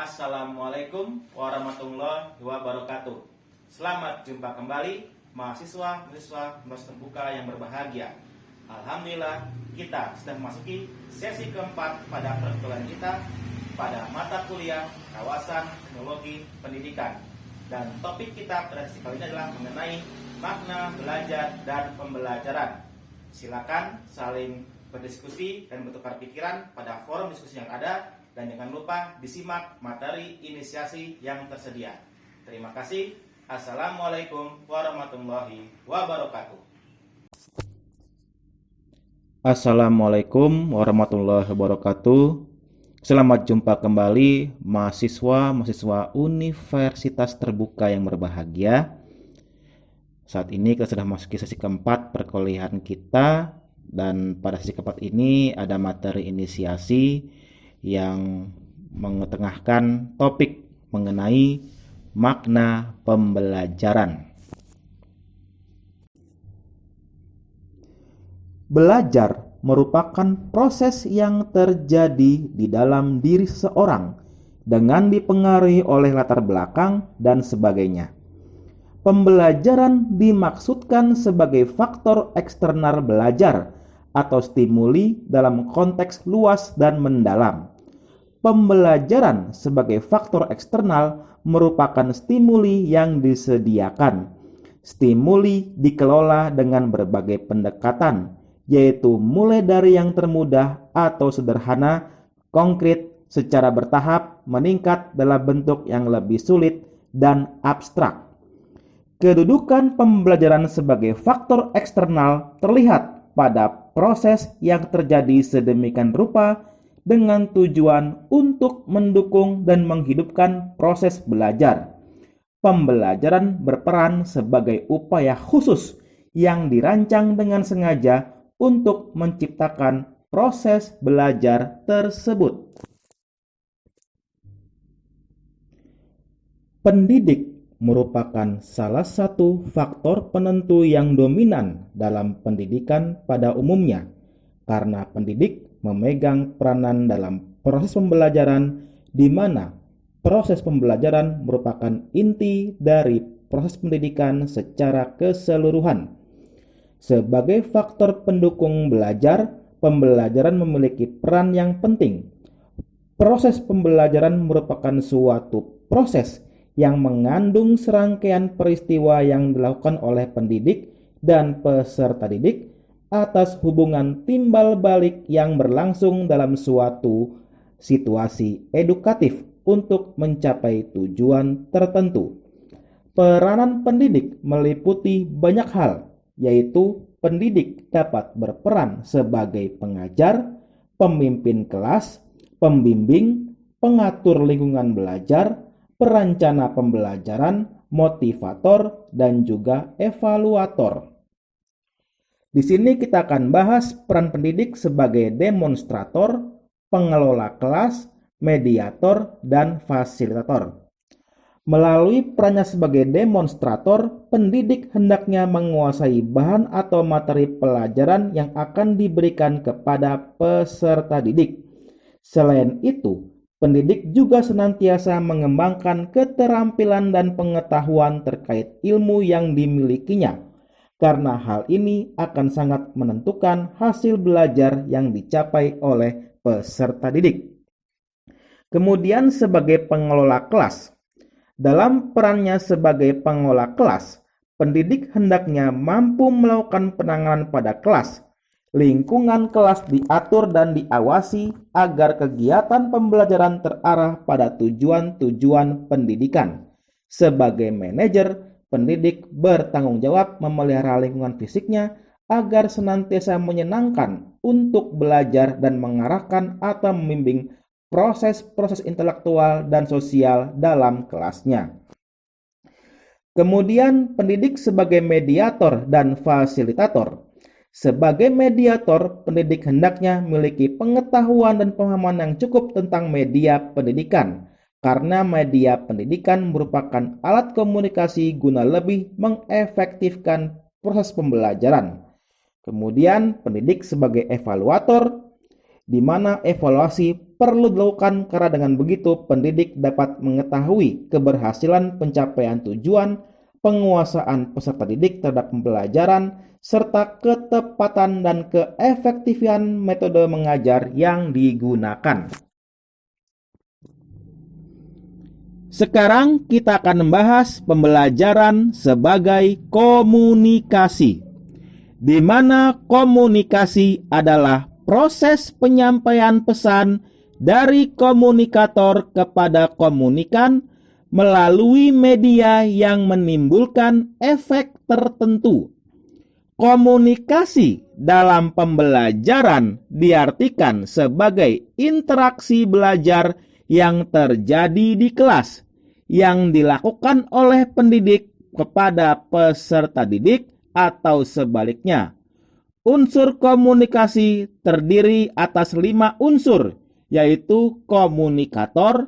Assalamualaikum warahmatullahi wabarakatuh. Selamat jumpa kembali mahasiswa-mahasiswa Universitas Terbuka yang berbahagia. Alhamdulillah, kita sudah memasuki sesi keempat pada perkuliahan kita pada mata kuliah kawasan teknologi pendidikan. Dan topik kita pada sesi kali ini adalah mengenai makna belajar dan pembelajaran. Silakan saling berdiskusi dan bertukar pikiran pada forum diskusi yang ada. Dan jangan lupa disimak materi inisiasi yang tersedia. Terima kasih. Assalamualaikum warahmatullahi wabarakatuh. Assalamualaikum warahmatullahi wabarakatuh. Selamat jumpa kembali mahasiswa Universitas Terbuka yang berbahagia. Saat ini kita sudah memasuki sesi keempat perkuliahan kita. Dan pada sesi keempat ini ada materi inisiasi yang mengetengahkan topik mengenai makna pembelajaran. Belajar merupakan proses yang terjadi di dalam diri seseorang dengan dipengaruhi oleh latar belakang dan sebagainya. Pembelajaran dimaksudkan sebagai faktor eksternal belajar atau stimuli dalam konteks luas dan mendalam. Pembelajaran sebagai faktor eksternal merupakan stimuli yang disediakan. Stimuli dikelola dengan berbagai pendekatan, yaitu mulai dari yang termudah atau sederhana, konkret, secara bertahap, meningkat dalam bentuk yang lebih sulit dan abstrak. Kedudukan pembelajaran sebagai faktor eksternal terlihat pada proses yang terjadi sedemikian rupa dengan tujuan untuk mendukung dan menghidupkan proses belajar. Pembelajaran berperan sebagai upaya khusus yang dirancang dengan sengaja untuk menciptakan proses belajar tersebut. Pendidik merupakan salah satu faktor penentu yang dominan dalam pendidikan pada umumnya, karena pendidik memegang peranan dalam proses pembelajaran, di mana proses pembelajaran merupakan inti dari proses pendidikan secara keseluruhan. Sebagai faktor pendukung belajar, pembelajaran memiliki peran yang penting. Proses pembelajaran merupakan suatu proses yang mengandung serangkaian peristiwa yang dilakukan oleh pendidik dan peserta didik atas hubungan timbal balik yang berlangsung dalam suatu situasi edukatif untuk mencapai tujuan tertentu. Peranan pendidik meliputi banyak hal, yaitu pendidik dapat berperan sebagai pengajar, pemimpin kelas, pembimbing, pengatur lingkungan belajar, perencana pembelajaran, motivator, dan juga evaluator. Di sini kita akan bahas peran pendidik sebagai demonstrator, pengelola kelas, mediator, dan fasilitator. Melalui perannya sebagai demonstrator, pendidik hendaknya menguasai bahan atau materi pelajaran yang akan diberikan kepada peserta didik. Selain itu, pendidik juga senantiasa mengembangkan keterampilan dan pengetahuan terkait ilmu yang dimilikinya, karena hal ini akan sangat menentukan hasil belajar yang dicapai oleh peserta didik. Kemudian sebagai pengelola kelas. Dalam perannya sebagai pengelola kelas, pendidik hendaknya mampu melakukan penanganan pada kelas. Lingkungan kelas diatur dan diawasi agar kegiatan pembelajaran terarah pada tujuan-tujuan pendidikan. Sebagai manajer, pendidik bertanggung jawab memelihara lingkungan fisiknya agar senantiasa menyenangkan untuk belajar dan mengarahkan atau membimbing proses-proses intelektual dan sosial dalam kelasnya. Kemudian pendidik sebagai mediator dan fasilitator. Sebagai mediator, pendidik hendaknya memiliki pengetahuan dan pemahaman yang cukup tentang media pendidikan, karena media pendidikan merupakan alat komunikasi guna lebih mengefektifkan proses pembelajaran. Kemudian pendidik sebagai evaluator. di mana evaluasi perlu dilakukan karena dengan begitu pendidik dapat mengetahui keberhasilan pencapaian tujuan, penguasaan peserta didik terhadap pembelajaran, serta ketepatan dan keefektifan metode mengajar yang digunakan. Sekarang kita akan membahas pembelajaran sebagai komunikasi, di mana komunikasi adalah proses penyampaian pesan dari komunikator kepada komunikan melalui media yang menimbulkan efek tertentu. Komunikasi dalam pembelajaran diartikan sebagai interaksi belajar yang terjadi di kelas, yang dilakukan oleh pendidik kepada peserta didik atau sebaliknya. Unsur komunikasi terdiri atas 5 unsur, yaitu komunikator,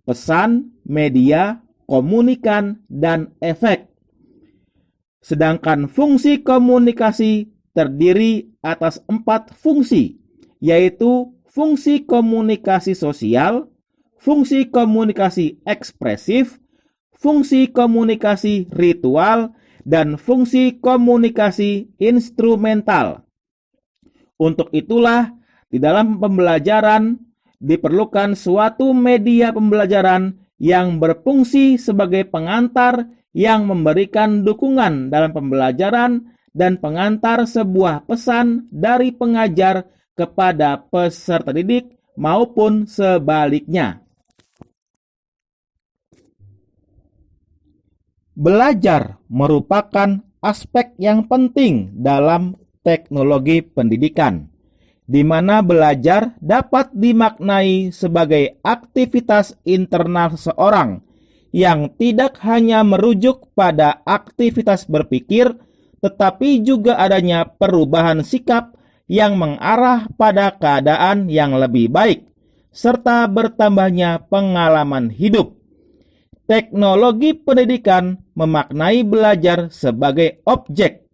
pesan, media, komunikan, dan efek. Sedangkan fungsi komunikasi terdiri atas 4 fungsi, yaitu fungsi komunikasi sosial, fungsi komunikasi ekspresif, fungsi komunikasi ritual, dan fungsi komunikasi instrumental. Untuk itulah, di dalam pembelajaran diperlukan suatu media pembelajaran yang berfungsi sebagai pengantar yang memberikan dukungan dalam pembelajaran dan pengantar sebuah pesan dari pengajar kepada peserta didik maupun sebaliknya. Belajar merupakan aspek yang penting dalam teknologi pendidikan, di mana belajar dapat dimaknai sebagai aktivitas internal seseorang yang tidak hanya merujuk pada aktivitas berpikir, tetapi juga adanya perubahan sikap yang mengarah pada keadaan yang lebih baik, serta bertambahnya pengalaman hidup. Teknologi pendidikan memaknai belajar sebagai objek.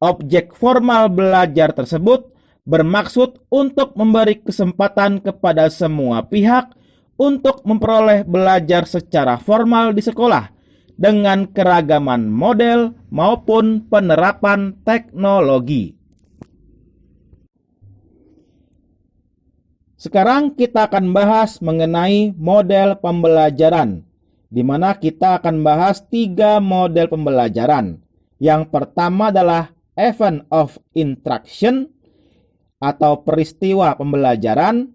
Objek formal belajar tersebut bermaksud untuk memberi kesempatan kepada semua pihak untuk memperoleh belajar secara formal di sekolah dengan keragaman model maupun penerapan teknologi. Sekarang kita akan bahas mengenai model pembelajaran, di mana kita akan bahas 3 model pembelajaran. Yang pertama adalah event of instruction atau peristiwa pembelajaran.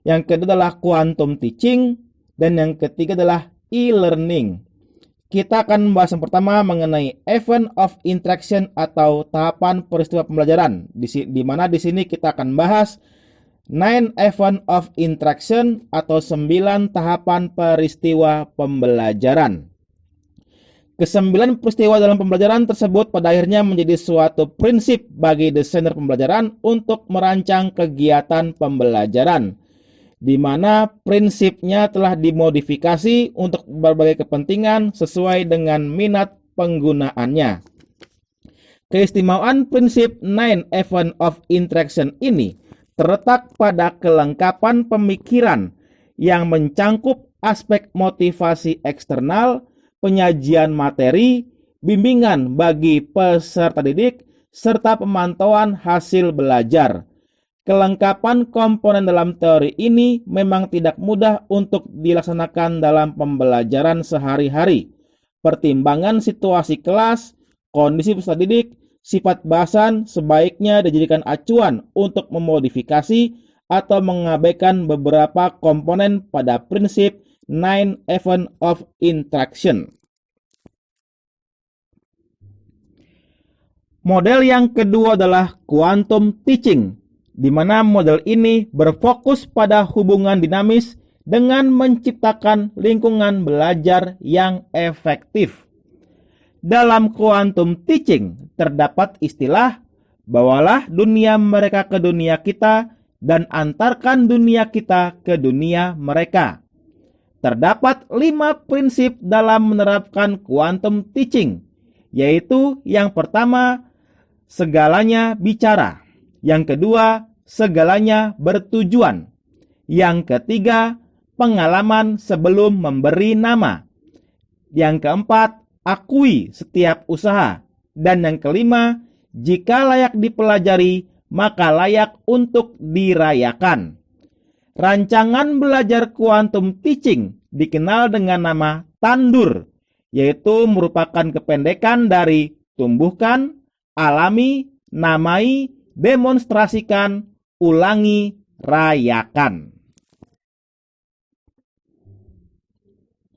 Yang kedua adalah quantum teaching, dan yang ketiga adalah e-learning. Kita akan membahas yang pertama mengenai event of interaction atau tahapan peristiwa pembelajaran. Di mana di sini kita akan bahas 9 event of interaction atau 9 tahapan peristiwa pembelajaran. Kesembilan peristiwa dalam pembelajaran tersebut pada akhirnya menjadi suatu prinsip bagi desainer pembelajaran untuk merancang kegiatan pembelajaran, di mana prinsipnya telah dimodifikasi untuk berbagai kepentingan sesuai dengan minat penggunaannya. Keistimewaan prinsip 9 event of interaction ini terletak pada kelengkapan pemikiran yang mencangkup aspek motivasi eksternal, penyajian materi, bimbingan bagi peserta didik, serta pemantauan hasil belajar. Kelengkapan komponen dalam teori ini memang tidak mudah untuk dilaksanakan dalam pembelajaran sehari-hari. Pertimbangan situasi kelas, kondisi peserta didik, sifat bahasan sebaiknya dijadikan acuan untuk memodifikasi atau mengabaikan beberapa komponen pada prinsip 9 event of interaction. Model yang kedua adalah quantum teaching, di mana model ini berfokus pada hubungan dinamis dengan menciptakan lingkungan belajar yang efektif. Dalam quantum teaching terdapat istilah bawalah dunia mereka ke dunia kita dan antarkan dunia kita ke dunia mereka. Terdapat 5 prinsip dalam menerapkan quantum teaching, yaitu yang pertama, segalanya bicara. Yang kedua, segalanya bertujuan. Yang ketiga, pengalaman sebelum memberi nama. Yang keempat, akui setiap usaha. Dan yang kelima, jika layak dipelajari, maka layak untuk dirayakan. Rancangan belajar quantum teaching dikenal dengan nama TANDUR, yaitu merupakan kependekan dari tumbuhkan, alami, namai, demonstrasikan, ulangi, rayakan.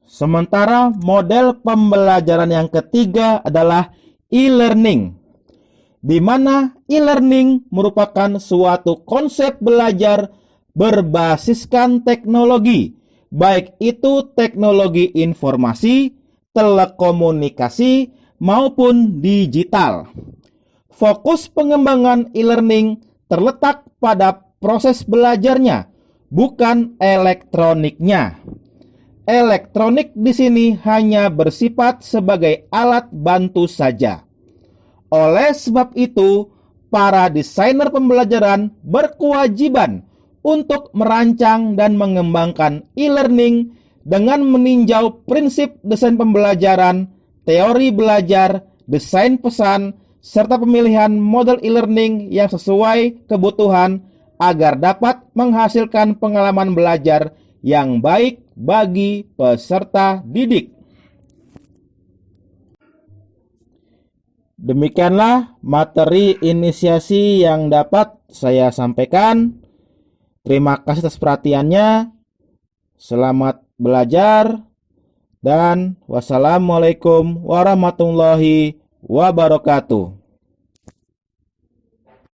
Sementara model pembelajaran yang ketiga adalah e-learning, di mana e-learning merupakan suatu konsep belajar berbasiskan teknologi, baik itu teknologi informasi, telekomunikasi, maupun digital. Fokus pengembangan e-learning terletak pada proses belajarnya, bukan elektroniknya. Elektronik di sini hanya bersifat sebagai alat bantu saja. Oleh sebab itu, para desainer pembelajaran berkewajiban untuk merancang dan mengembangkan e-learning dengan meninjau prinsip desain pembelajaran, teori belajar, desain pesan, serta pemilihan model e-learning yang sesuai kebutuhan agar dapat menghasilkan pengalaman belajar yang baik bagi peserta didik. Demikianlah materi inisiasi yang dapat saya sampaikan. Terima kasih atas perhatiannya. Selamat belajar dan wassalamualaikum warahmatullahi wabarakatuh.